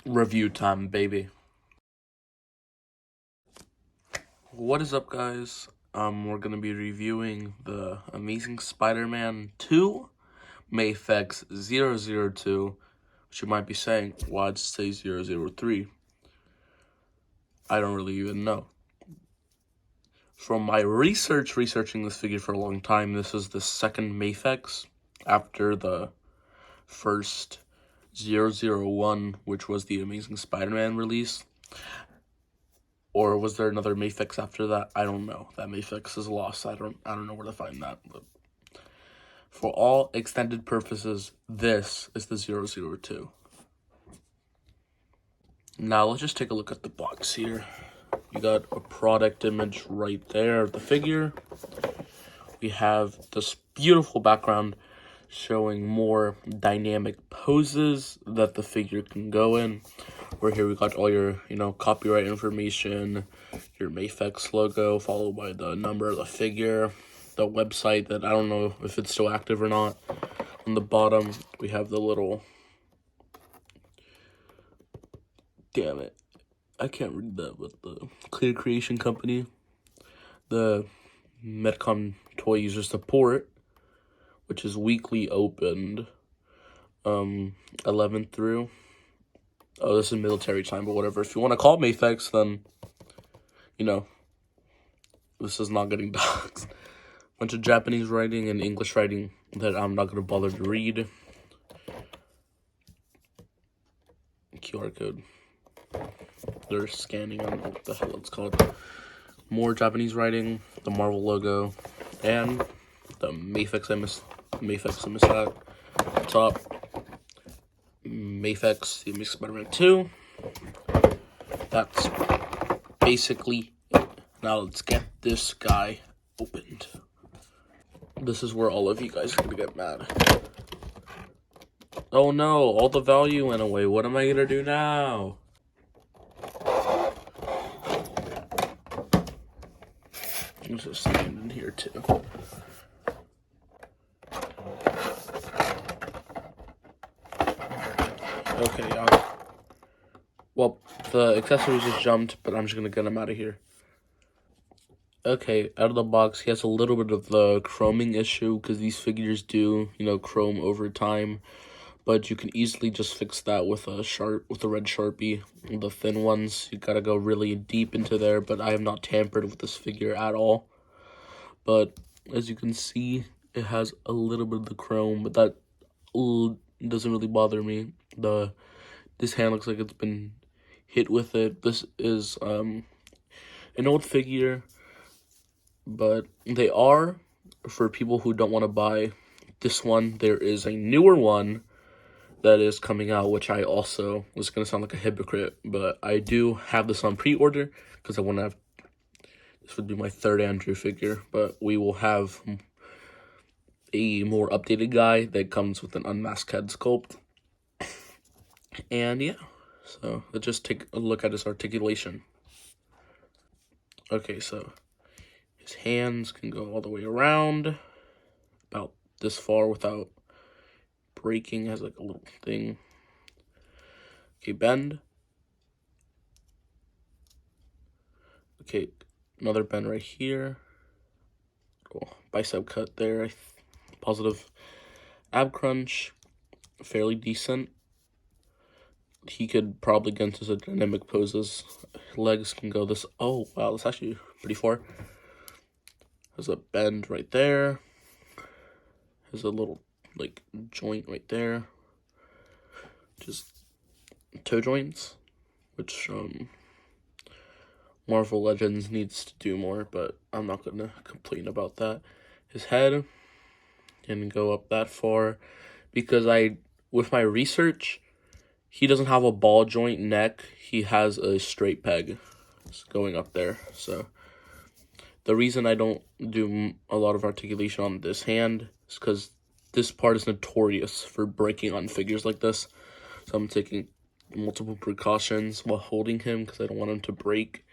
Review time, baby. What is up, guys? We're gonna be reviewing the Amazing Spider-Man 2 mafex 002, which you might be saying, why'd it say 003? I don't really even know. From my researching this figure for a long time, this is the second mafex after the first 001, which was the Amazing Spider-Man release. Or was there another mafex after that? I don't know. That mafex is lost. I don't know where to find that. But for all extended purposes, this is the 002. Now let's just take a look at the box here. You got a product image right there of the figure. We have this beautiful background showing more dynamic poses that the figure can go in. Where here we got all your, copyright information, your mafex logo, followed by the number of the figure, the website that I don't know if it's still active or not. On the bottom, we have the little, damn it, I can't read that, but the Clear Creation Company, the Medcom toy user support, which is weekly opened, 11 through. Oh, this is military time, but whatever. If you want to call mafex, then, this is not getting doxxed. Bunch of Japanese writing and English writing that I'm not going to bother to read. QR code. They're scanning. I don't know what the hell it's called. More Japanese writing, the Marvel logo, and the mafex I missed that. Top. mafex, the Amazing Spider-Man 2. That's basically it. Now let's get this guy opened. This is where all of you guys are gonna get mad. Oh no, all the value went away. What am I gonna do now? There's a stand in here too. Okay, well, the accessories just jumped, but I'm just gonna get them out of here. Okay, out of the box, he has a little bit of the chroming issue, because these figures do, chrome over time. But you can easily just fix that with a red Sharpie. The thin ones, you gotta go really deep into there, but I have not tampered with this figure at all. But as you can see, it has a little bit of the chrome, but that doesn't really bother me. This hand looks like it's been hit with it. This is an old figure, but they are for people who don't want to buy this one. There is a newer one that is coming out, which I also was going to sound like a hypocrite, but I do have this on pre-order because I want to have, this would be my third Andrew figure, but we will have a more updated guy that comes with an unmasked head sculpt. And yeah, so let's just take a look at his articulation. Okay, so his hands can go all the way around about this far without breaking. Has like a little thing. Okay, bend. Okay, another bend right here. Cool. Bicep cut there. Positive. Ab crunch, fairly decent. He could probably get into some dynamic poses. Legs can go this. Oh wow, that's actually pretty far. There's a bend right there. There's a little joint right there. Just toe joints, which Marvel Legends needs to do more, but I'm not gonna complain about that. His head didn't go up that far because with my research, he doesn't have a ball joint neck. He has a straight peg going up there. So the reason I don't do a lot of articulation on this hand is because this part is notorious for breaking on figures like this. So I'm taking multiple precautions while holding him because I don't want him to break.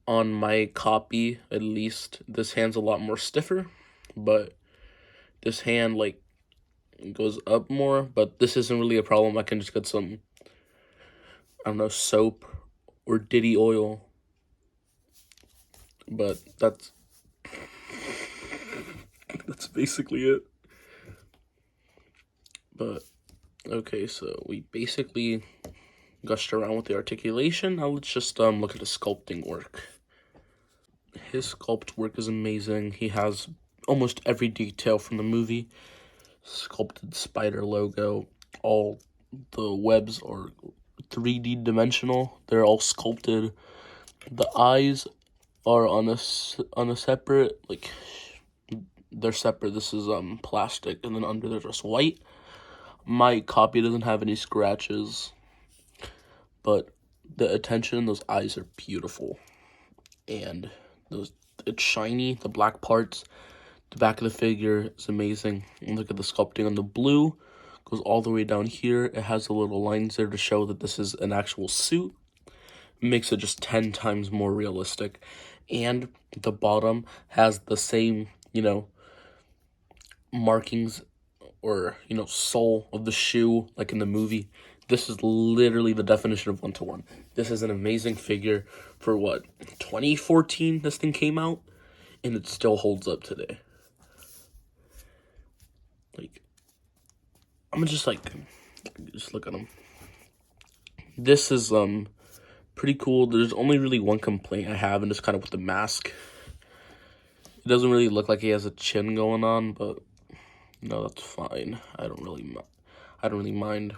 On my copy, at least, this hand's a lot more stiffer, but this hand goes up more, but this isn't really a problem. I can just get some I don't know, soap or Diddy oil. But that's basically it. But okay, so we basically gushed around with the articulation. Now let's just look at the sculpting work. His sculpt work is amazing. He has almost every detail from the movie. Sculpted spider logo. All the webs are 3D dimensional. They're all sculpted. The eyes are on a separate, like, they're separate. This is plastic, and then under they're just white. My copy doesn't have any scratches, but the attention in those eyes are beautiful, and it's shiny. The black parts, the back of the figure is amazing. And look at the sculpting on the blue, goes all the way down here. It has the little lines there to show that this is an actual suit. It makes it just 10 times more realistic, and the bottom has the same, markings or, sole of the shoe like in the movie. This is literally the definition of one-to-one. This is an amazing figure for 2014 this thing came out, and it still holds up today. Like, I'm just look at him. This is pretty cool. There's only really one complaint I have, and it's kind of with the mask. It doesn't really look like he has a chin going on, but no, that's fine. I don't really mind.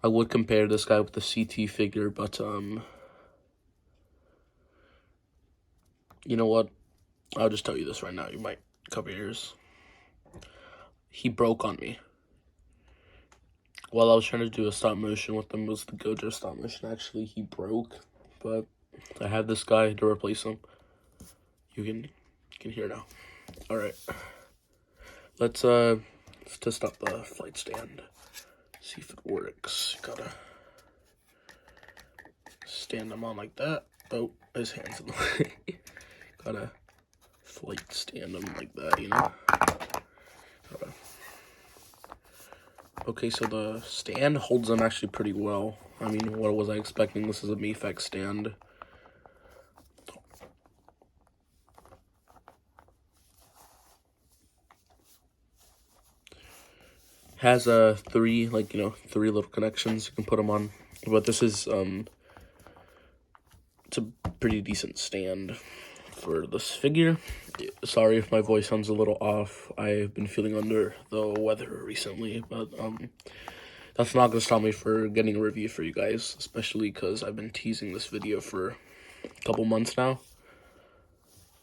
I would compare this guy with the CT figure, but you know what? I'll just tell you this right now. You might cover your ears. He broke on me. While I was trying to do a stop motion with them, was the Gojo stop motion. Actually, he broke, but I have this guy to replace him. You can hear now. All right. Let's test out the flight stand. See if it works. Gotta stand him on like that. Oh, his hand's in the way. Gotta flight stand him like that, Okay, so the stand holds them actually pretty well. I mean, what was I expecting? This is a mafex stand. Has three little connections you can put them on. But this is it's a pretty decent stand for this figure. Sorry if my voice sounds a little off. I've been feeling under the weather recently, but that's not gonna stop me for getting a review for you guys, especially because I've been teasing this video for a couple months now.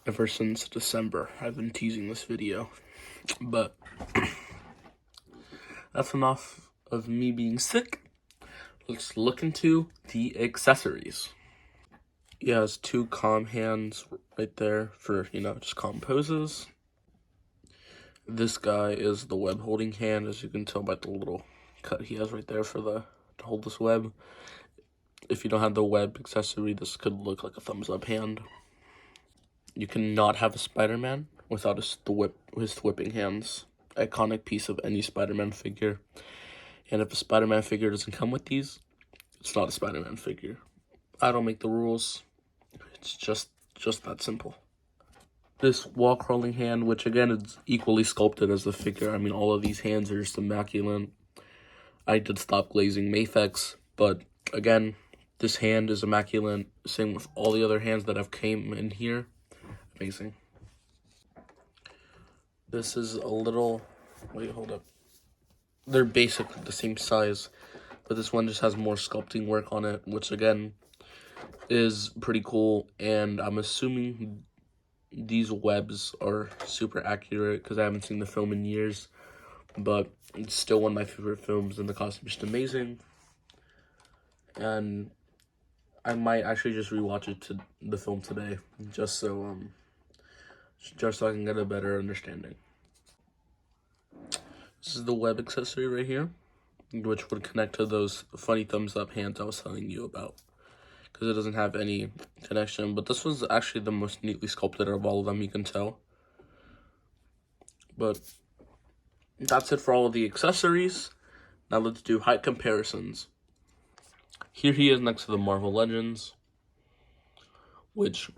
Ever since December, I've been teasing this video. But that's enough of me being sick. Let's look into the accessories. He has two calm hands right there for, just calm poses. This guy is the web holding hand, as you can tell by the little cut he has right there to hold this web. If you don't have the web accessory, this could look like a thumbs up hand. You cannot have a Spider-Man without his whipping hands. Iconic piece of any Spider-Man figure. And if a Spider-Man figure doesn't come with these, it's not a Spider-Man figure. I don't make the rules. It's just that simple. This wall crawling hand, which again is equally sculpted as the figure. I mean, all of these hands are just immaculate. I did stop glazing mafex, but again, this hand is immaculate. Same with all the other hands that have came in here. Amazing. This is a little, wait, hold up. They're basically the same size, but this one just has more sculpting work on it, which again is pretty cool. And I'm assuming these webs are super accurate because I haven't seen the film in years, but it's still one of my favorite films, and the costume is just amazing. And I might actually just rewatch the film today, just so I can get a better understanding. This is the web accessory right here, which would connect to those funny thumbs up hands I was telling you about, because it doesn't have any connection. But this was actually the most neatly sculpted of all of them, you can tell. But that's it for all of the accessories. Now let's do height comparisons. Here he is next to the Marvel Legends, which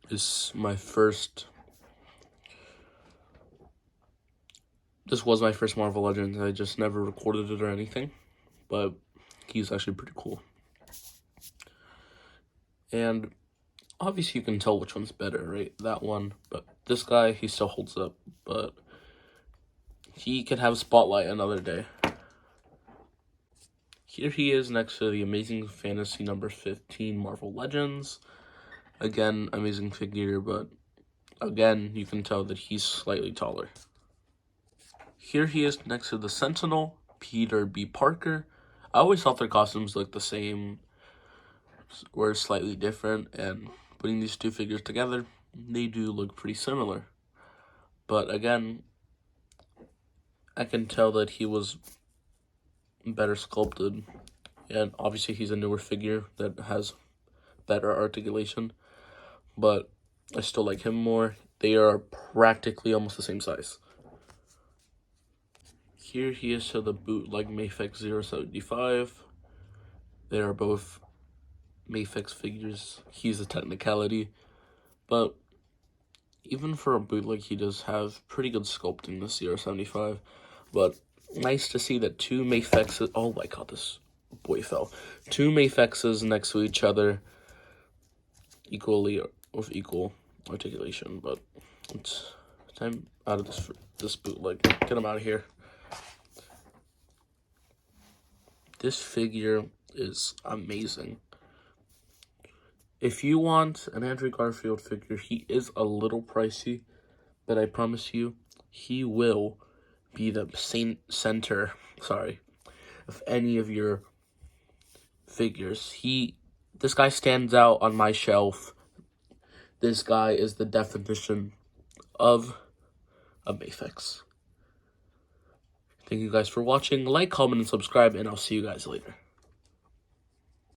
is my first. This was my first Marvel Legends. I just never recorded it or anything, but he's actually pretty cool. And obviously you can tell which one's better, right? That one. But this guy, he still holds up, but he could have Spotlight another day. Here he is next to the Amazing Fantasy number 15 Marvel Legends. Again, amazing figure, but again, you can tell that he's slightly taller. Here he is next to the Sentinel, Peter B. Parker. I always thought their costumes looked the same, were slightly different, and putting these two figures together, they do look pretty similar. But again, I can tell that he was better sculpted, and obviously he's a newer figure that has better articulation, but I still like him more. They are practically almost the same size. Here he is to the bootleg mafex 075. They are both mafex figures. He's a technicality, but even for a bootleg, he does have pretty good sculpting, the 075. But nice to see that two mafexes. Oh my god, this boy fell. Two mafexes next to each other, equally with equal articulation. But it's time out of this bootleg. Get him out of here. This figure is amazing. If you want an Andrew Garfield figure, he is a little pricey, but I promise you, he will be the center of any of your figures. This guy stands out on my shelf. This guy is the definition of a mafex. Thank you guys for watching. Like, comment, and subscribe, and I'll see you guys later.